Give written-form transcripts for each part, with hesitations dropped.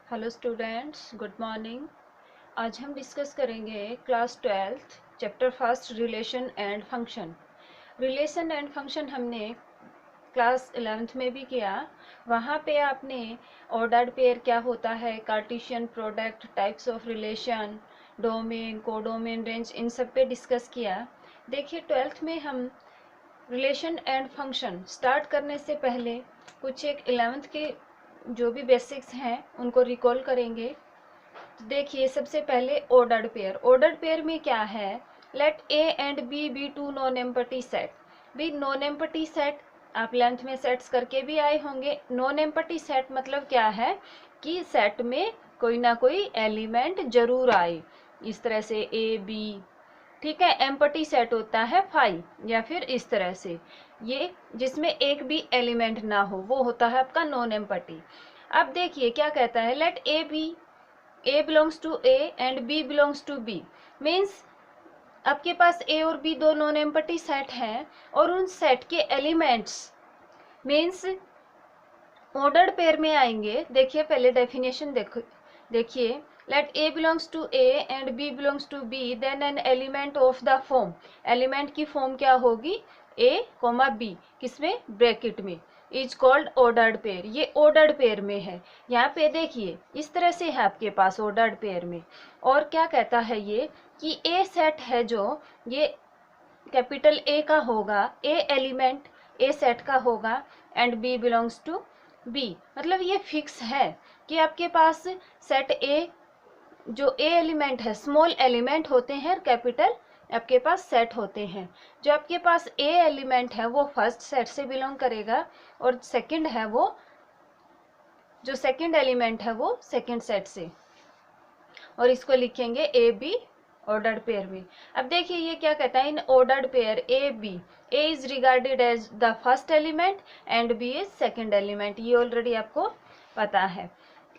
Hello students, good morning. आज हम discuss करेंगे class 12th chapter first relation and function. Relation and function हमने class 11th में भी किया। वहाँ पे आपने ऑर्डर्ड पेयर क्या होता है, Cartesian product, types of relation, domain, codomain, range, इन सब पे डिस्कस किया। देखिए 12th में हम रिलेशन एंड फंक्शन स्टार्ट करने से पहले कुछ एक 11th के जो भी बेसिक्स हैं उनको रिकॉल करेंगे। तो देखिए सबसे पहले ऑर्डर्ड पेयर। ऑर्डर्ड पेयर में क्या है, let A and B be two non empty set. भी नॉन एम्पटी सेट आप लेंथ में सेट्स करके भी आए होंगे। नॉन एम्पटी सेट मतलब क्या है कि सेट में कोई ना कोई एलिमेंट जरूर आए, इस तरह से ए बी, ठीक है। एम्पटी सेट होता है 5 या फिर इस तरह से, ये जिसमें एक भी एलिमेंट ना हो वो होता है आपका नॉन एम्पटी। अब देखिए क्या कहता है, let A B, A belongs to A and B belongs to B. Means आपके पास ए और बी दो नॉन एम्पटी सेट हैं और उन सेट के एलिमेंट्स मीन्स ऑर्डर्ड पेयर में आएंगे। देखिए पहले डेफिनेशन देखो, देखिए let A belongs to A and B belongs to B, then an element of the form. Element की फॉर्म क्या होगी, ए कोमा बी, किसमें, ब्रैकेट में, इज कॉल्ड ऑर्डर्ड पेयर। ये ऑर्डर्ड पेयर में है। यहाँ पे देखिए इस तरह से है आपके पास ऑर्डर्ड पेयर में। और क्या कहता है ये कि ए सेट है जो ये कैपिटल ए का होगा, ए एलिमेंट ए सेट का होगा and B belongs to B. मतलब ये फिक्स है कि आपके पास सेट ए जो ए एलिमेंट है, स्मॉल एलिमेंट होते हैं, कैपिटल आपके पास सेट होते हैं। जो आपके पास ए एलिमेंट है वो फर्स्ट सेट से बिलोंग करेगा और सेकंड है वो, जो सेकंड एलिमेंट है वो सेकंड सेट से, और इसको लिखेंगे ए बी ऑर्डर्ड पेयर में। अब देखिए ये क्या कहता है, in ordered pair A B, A is regarded as the first element and B is second element. ये ऑलरेडी आपको पता है।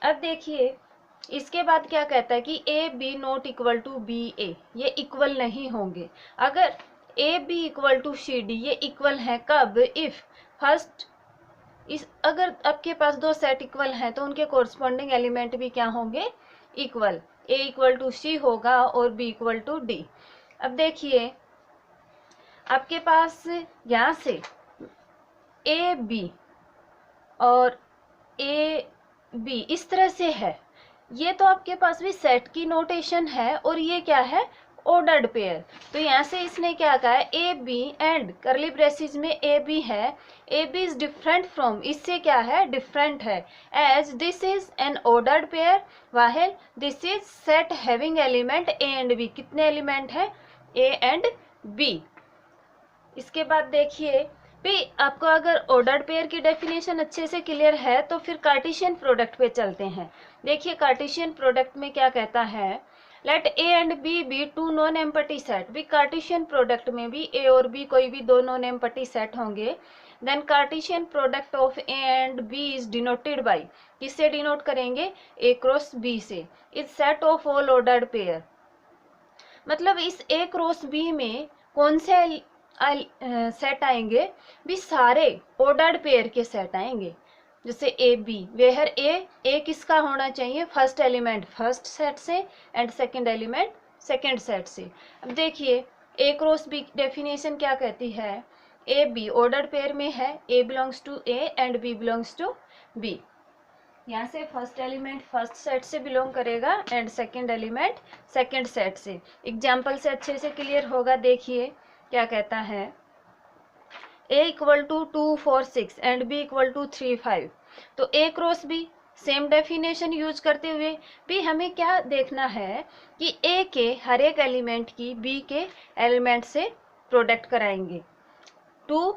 अब देखिए इसके बाद क्या कहता है कि A B not equal to B A, ये इक्वल नहीं होंगे। अगर A B equal to C D, ये इक्वल है कब, इफ फर्स्ट अगर आपके पास दो सेट इक्वल हैं तो उनके कोरस्पॉन्डिंग एलिमेंट भी क्या होंगे, इक्वल। ए इक्वल टू सी होगा और बी इक्वल टू डी। अब देखिए आपके पास यहाँ से ए बी और ए बी इस तरह से है, ये तो आपके पास भी सेट की नोटेशन है और ये क्या है, ऑर्डर्ड पेयर। तो यहाँ से इसने क्या कहा है, A B and curly braces में ए बी है, A B is different from, इससे क्या है, डिफरेंट है, as this is an ordered pair while this is set having element A and B. कितने एलिमेंट है, ए एंड बी। इसके बाद देखिए भी आपको अगर ऑर्डर्ड पेयर की डेफिनेशन अच्छे से क्लियर है तो फिर कार्टेशियन प्रोडक्ट पे चलते हैं। देखिए कार्टेशियन प्रोडक्ट में क्या कहता है, let A and B be two non empty set. भी कार्टेशियन प्रोडक्ट में भी ए और बी कोई भी दो नॉन एम्पटी सेट होंगे, then Cartesian product of A and B is denoted by, किससे डिनोट करेंगे, ए क्रॉस बी से, is set of all ordered pair. मतलब इस ए क्रॉस बी में कौन से सेट आएंगे, भी सारे ऑर्डर्ड पेयर के सेट आएंगे। जैसे ए बी, वेयर ए किसका होना चाहिए, फर्स्ट एलिमेंट फर्स्ट सेट से and second element second set से। अब देखिए ए क्रॉस बी डेफिनेशन क्या कहती है, ए बी ऑर्डर्ड पेयर में है, A belongs to A and B belongs to B. यहाँ से फर्स्ट एलिमेंट फर्स्ट सेट से बिलोंग करेगा and second element second set से। एग्जाम्पल से अच्छे से क्लियर होगा। देखिए क्या कहता है, a equal to 2 4 6 and b equal to 3 5। तो a cross b same definition use करते हुए भी हमें क्या देखना है कि a के हर एक एलिमेंट की b के एलिमेंट से प्रोडक्ट कराएंगे। 2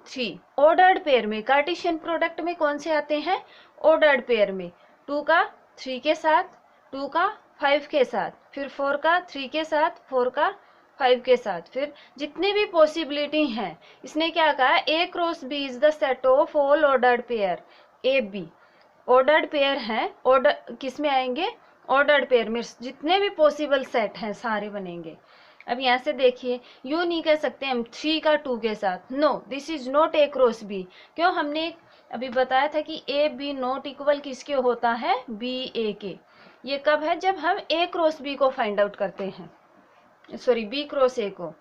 3 ऑर्डर्ड पेयर में, कार्टेशियन प्रोडक्ट में कौन से आते हैं, ऑर्डर्ड पेयर में, 2 का 3 के साथ, 2 का 5 के साथ, फिर 4 का 3 के साथ, 4 का 5 के साथ, फिर जितने भी पॉसिबिलिटी हैं। इसने क्या कहा, A cross B is the set of all ordered pair. A B ordered pair हैं, ऑर्डर किस में आएंगे, ऑर्डर्ड पेयर में जितने भी पॉसिबल सेट हैं सारे बनेंगे। अब यहाँ से देखिए यू नहीं कह सकते हम 3 का 2 के साथ, no this is not A cross B. क्यों, हमने अभी बताया था कि ए बी नॉट इक्वल किसके होता है, बी ए के। ये कब है, जब हम ए क्रॉस बी को फाइंड आउट करते हैं, सॉरी बी क्रॉस ए को।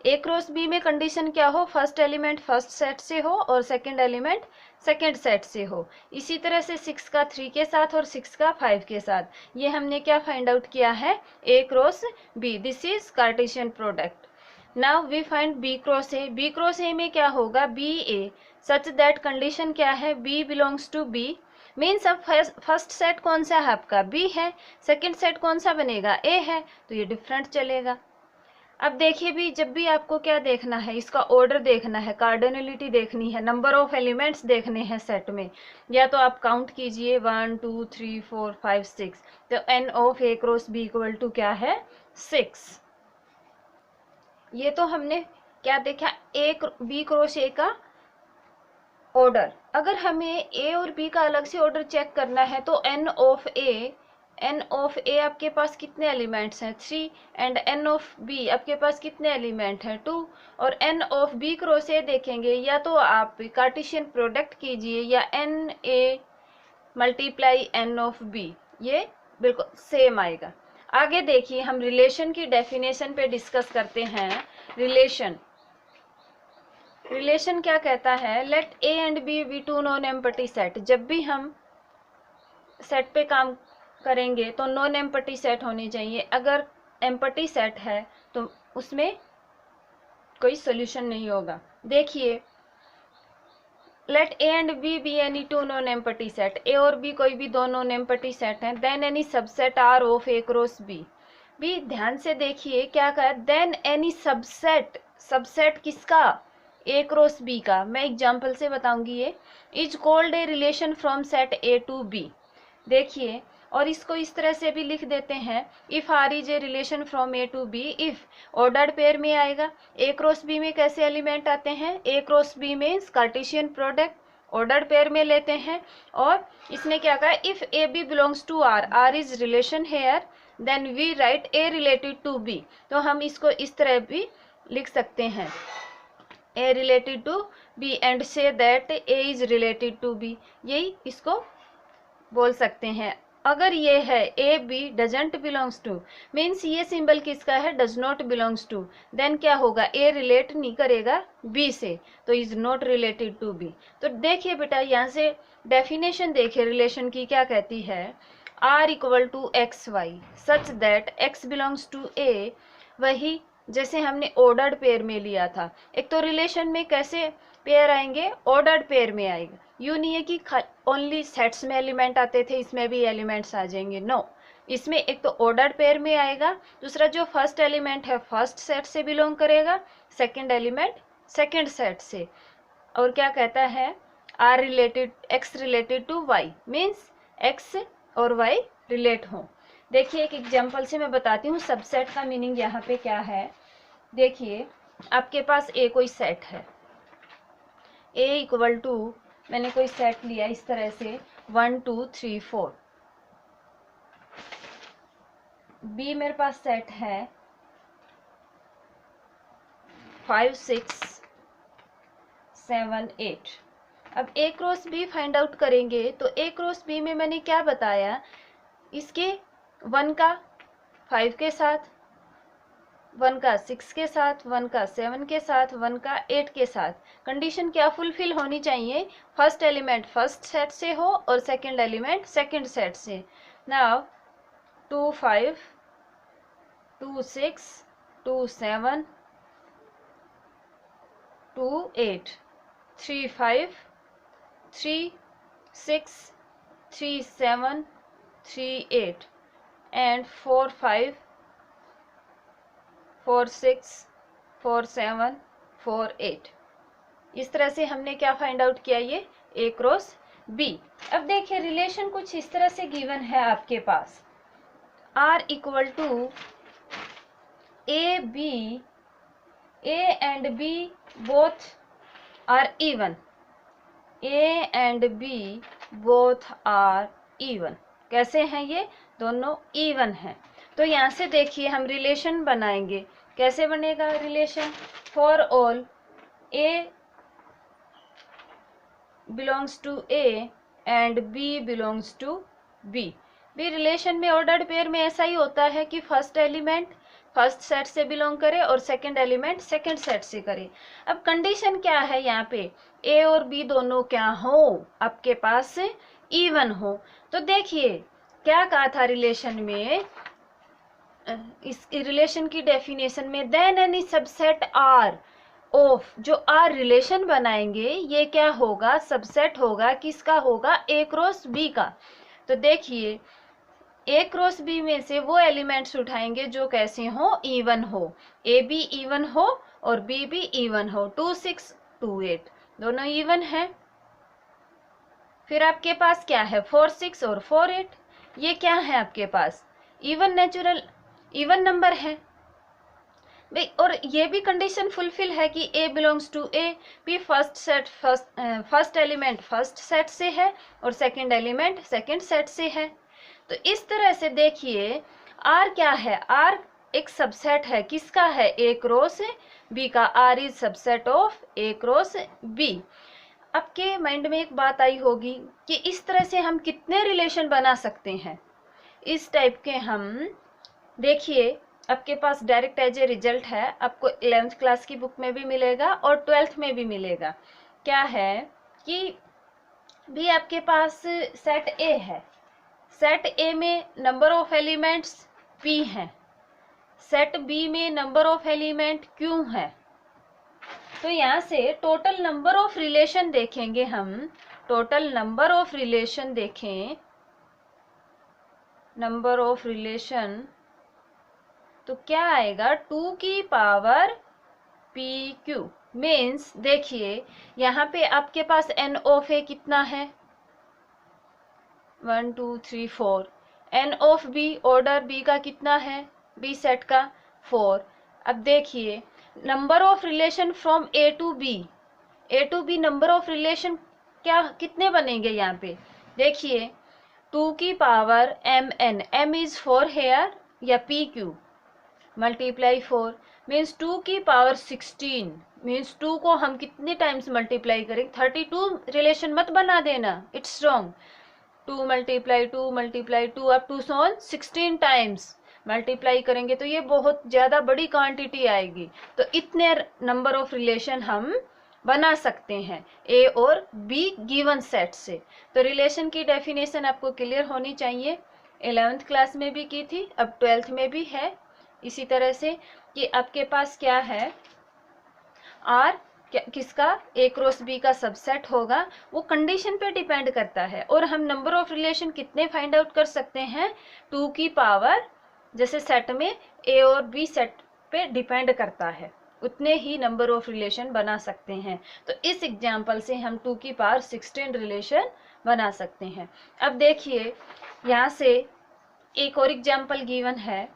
ए क्रॉस बी में कंडीशन क्या हो, फर्स्ट एलिमेंट फर्स्ट सेट से हो और सेकंड एलिमेंट सेकंड सेट से हो। इसी तरह से 6 का 3 के साथ और 6 का 5 के साथ। ये हमने क्या फाइंड आउट किया है, A cross B, this is Cartesian product. Now we find B cross A. B cross A में क्या होगा, B A such that condition क्या है, B belongs to B. Means अब फर्स्ट सेट कौन सा है आपका, बी है, सेकंड सेट कौन सा बनेगा, ए है, तो ये डिफरेंट चलेगा। अब देखिए भी, जब भी आपको क्या देखना है, इसका ऑर्डर देखना है, कार्डिनलिटी देखनी है, नंबर ऑफ एलिमेंट्स देखने हैं सेट में, या तो आप काउंट कीजिए 1 2 3 4 5 6, तो n of A cross B equal to क्या है, 6। ये तो हमने क्या देखा, ए बी क्रॉस ए का ऑर्डर। अगर हमें ए और बी का अलग से ऑर्डर चेक करना है तो एन ऑफ ए आपके पास कितने एलिमेंट्स हैं, 3, एंड एन ऑफ बी आपके पास कितने एलिमेंट हैं, 2, और n of B cross A देखेंगे, या तो आप कार्टेशियन प्रोडक्ट कीजिए या n A multiply n of B, ये बिल्कुल सेम आएगा। आगे देखिए, हम रिलेशन की डेफिनेशन पे डिस्कस करते हैं। रिलेशन क्या कहता है, let A and B be two non empty set. जब भी हम सेट पे काम करेंगे तो नॉन एम्पटी सेट होनी चाहिए। अगर एम्पटी सेट है तो उसमें कोई सोल्यूशन नहीं होगा। देखिए, let A and B be any two non empty set, A और बी कोई भी दो नॉन एम्पटी सेट हैं, then any subset R of A cross B. भी ध्यान से देखिए क्या कहा, देन एनी सबसेट, सबसेट किसका, ए क्रॉस बी का। मैं एग्जांपल से बताऊंगी। ये is called a relation from set A to B. देखिए, और इसको इस तरह से भी लिख देते हैं, if R is a relation from A to B, if ordered pair में आएगा। ए क्रॉस बी में कैसे एलिमेंट आते हैं, ए क्रॉस बी में कार्टेशियन प्रोडक्ट ऑर्डर्ड पेयर में लेते हैं। और इसने क्या कहा, if A B belongs to R, R is relation here, then we write A related to B. तो हम इसको इस तरह भी लिख सकते हैं, A related to B and so that A is related to B, यही इसको बोल सकते हैं। अगर ये है A B doesn't belongs to, means ये सिंबल किसका है, does not belongs to, then क्या होगा, ए रिलेट नहीं करेगा बी से, तो is not related to B. तो देखिए बेटा, यहाँ से डेफिनेशन देखिए रिलेशन की क्या कहती है, R equal to X Y such that x belongs to A. वही जैसे हमने ऑर्डर्ड पेयर में लिया था। एक तो रिलेशन में कैसे पेयर आएंगे, ऑर्डर्ड पेयर में आएगा। यूँ नहीं है कि ओनली सेट्स में एलिमेंट आते थे, इसमें भी एलिमेंट्स आ जाएंगे, नो। इसमें एक तो ऑर्डर्ड पेयर में आएगा, दूसरा जो फर्स्ट एलिमेंट है फर्स्ट सेट से बिलोंग करेगा, सेकंड एलिमेंट सेकंड सेट से। और क्या कहता है, R related x related to y, means x और वाई रिलेट हों। देखिए, एक एग्जांपल से मैं बताती हूँ सबसेट का मीनिंग यहाँ पे क्या है। देखिए, आपके पास ए कोई सेट है, ए इक्वल टू, मैंने कोई सेट लिया इस तरह से 1 2 3 4। बी मेरे पास सेट है 5 6 7 8। अब ए क्रॉस बी फाइंड आउट करेंगे तो ए क्रॉस बी में मैंने क्या बताया, इसके 1 का 5 के साथ, 1 का 6 के साथ, 1 का 7 के साथ, 1 का 8 के साथ। कंडीशन क्या फुलफिल होनी चाहिए, फर्स्ट एलिमेंट फर्स्ट सेट से हो और सेकंड एलिमेंट सेकंड सेट से। Now 2 5 2 6 2 7 2 8 3 5 3 6 3 7 3 8 and 4 5 4 6 4 7 4 8। इस तरह से हमने क्या फाइंड आउट किया, ये ए क्रॉस बी। अब देखिए, रिलेशन कुछ इस तरह से गिवन है आपके पास, R equal to A B, A and B both are even, A and B both are even. कैसे हैं ये दोनों, इवन हैं। तो यहाँ से देखिए हम रिलेशन बनाएंगे। कैसे बनेगा relation, for all A belongs to A and B belongs to B. बी रिलेशन में ऑर्डर्ड पेयर में ऐसा ही होता है कि फर्स्ट एलिमेंट फर्स्ट सेट से बिलोंग करे और सेकंड एलिमेंट सेकंड सेट से करे। अब कंडीशन क्या है यहाँ पे, ए और बी दोनों क्या हो, आपके पास इवन हो। तो देखिए क्या कहा था रिलेशन में, इस रिलेशन की डेफिनेशन में, then any subset R of, जो आर रिलेशन बनाएंगे ये क्या होगा, सबसेट होगा, किसका होगा, ए क्रॉस बी का। तो देखिए ए क्रॉस बी में से वो एलिमेंट्स उठाएंगे जो कैसे हो, इवन हो, ए बी इवन हो और बी भी इवन हो, 2 6 2 8 दोनों इवन है। फिर आपके पास क्या है, 4 6 और 4 8, ये क्या है आपके पास, इवन नेचुरल इवन नंबर है भाई। और ये भी कंडीशन फुलफिल है कि A belongs to A, B first element first set से है और सेकंड एलिमेंट सेकंड सेट से है। तो इस तरह से देखिए आर क्या है, आर एक सबसेट है, किसका है, ए क्रॉस बी का, R is subset of A cross B. आपके माइंड में एक बात आई होगी कि इस तरह से हम कितने रिलेशन बना सकते हैं, इस टाइप के हम देखिए आपके पास डायरेक्ट एज ए रिजल्ट है, आपको 11th क्लास की बुक में भी मिलेगा और 12th में भी मिलेगा। क्या है कि भी आपके पास सेट ए है, सेट ए में नंबर ऑफ एलिमेंट्स p हैं, सेट बी में नंबर ऑफ एलिमेंट q है। तो यहाँ से टोटल नंबर ऑफ रिलेशन देखेंगे हम, टोटल नंबर ऑफ रिलेशन देखें, नंबर ऑफ रिलेशन तो क्या आएगा, 2 की पावर पी क्यू। मीन्स देखिए यहाँ पे आपके पास एन ऑफ ए कितना है, 1 2 3 4, n of B order B का कितना है, बी सेट का 4। अब देखिए number of relation from A to B number of relation क्या कितने बनेंगे यहाँ पे, देखिए 2 की power m n, m is 4 here या पी क्यू मल्टीप्लाई 4 मीन्स 2 की पावर 16, मीन्स 2 को हम कितने टाइम्स मल्टीप्लाई करेंगे, 32 रिलेशन मत बना देना, it's wrong. 2 multiply 2 multiply 2 up to 16 times multiply करेंगे तो ये बहुत ज़्यादा बड़ी क्वांटिटी आएगी। तो इतने नंबर ऑफ रिलेशन हम बना सकते हैं ए और बी गिवन सेट से। तो रिलेशन की डेफिनेशन आपको क्लियर होनी चाहिए, 11th क्लास में भी की थी, अब 12th में भी है इसी तरह से कि आपके पास क्या है, आर किसका, ए क्रॉस बी का सबसेट होगा, वो कंडीशन पे डिपेंड करता है। और हम नंबर ऑफ रिलेशन कितने फाइंड आउट कर सकते हैं, 2 की पावर, जैसे सेट में ए और बी सेट पे डिपेंड करता है, उतने ही नंबर ऑफ रिलेशन बना सकते हैं। तो इस एग्जाम्पल से हम 2 की पावर 16 रिलेशन बना सकते हैं। अब देखिए यहाँ से एक और एग्जाम्पल गिवन है,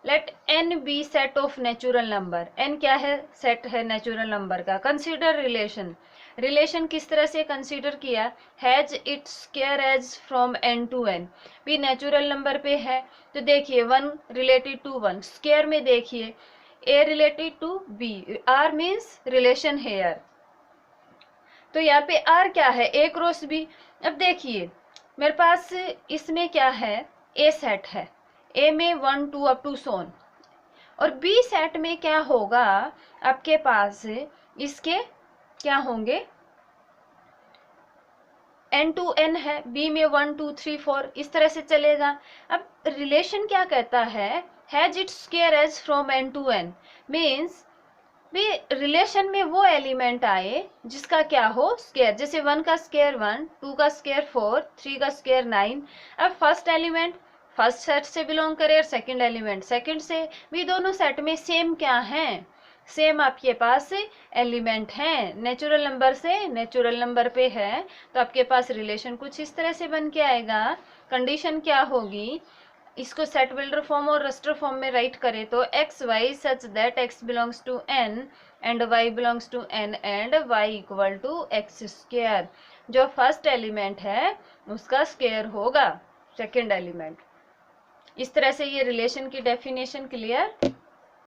let N be set of natural number, N क्या है, सेट है नेचुरल नंबर का। कंसीडर रिलेशन, रिलेशन किस तरह से कंसीडर किया, has its square as from N to N, भी नेचुरल नंबर पे है। तो देखिए 1 रिलेटेड टू 1, स्क्वायर में देखिए A related to B, R means relation here. तो यहाँ पे आर क्या है, ए क्रॉस बी। अब देखिए मेरे पास इसमें क्या है, ए सेट है, ए में 1 2 अप टू सोन, और बी सेट में क्या होगा आपके पास, इसके क्या होंगे, n टू n है, बी में 1 2 3 4 इस तरह से चलेगा। अब रिलेशन क्या कहता है, has its square as from n to n, means भी रिलेशन में वो एलिमेंट आए जिसका क्या हो स्क्वायर, जैसे 1 का स्क्वायर 1, 2 का स्क्वायर 4, 3 का स्क्वायर 9। अब फर्स्ट एलिमेंट फर्स्ट सेट से बिलोंग करे और सेकंड एलिमेंट सेकंड से, भी दोनों सेट में सेम क्या है, सेम आपके पास एलिमेंट हैं, नेचुरल नंबर से नेचुरल नंबर पे है। तो आपके पास रिलेशन कुछ इस तरह से बन के आएगा। कंडीशन क्या होगी, इसको सेट बिल्डर फॉर्म और रस्टर फॉर्म में राइट करें तो x Y such that x belongs to N and y belongs to N and y equal to x square, जो फर्स्ट एलिमेंट है उसका स्क्वायर होगा सेकेंड एलिमेंट। इस तरह से ये रिलेशन की डेफिनेशन क्लियर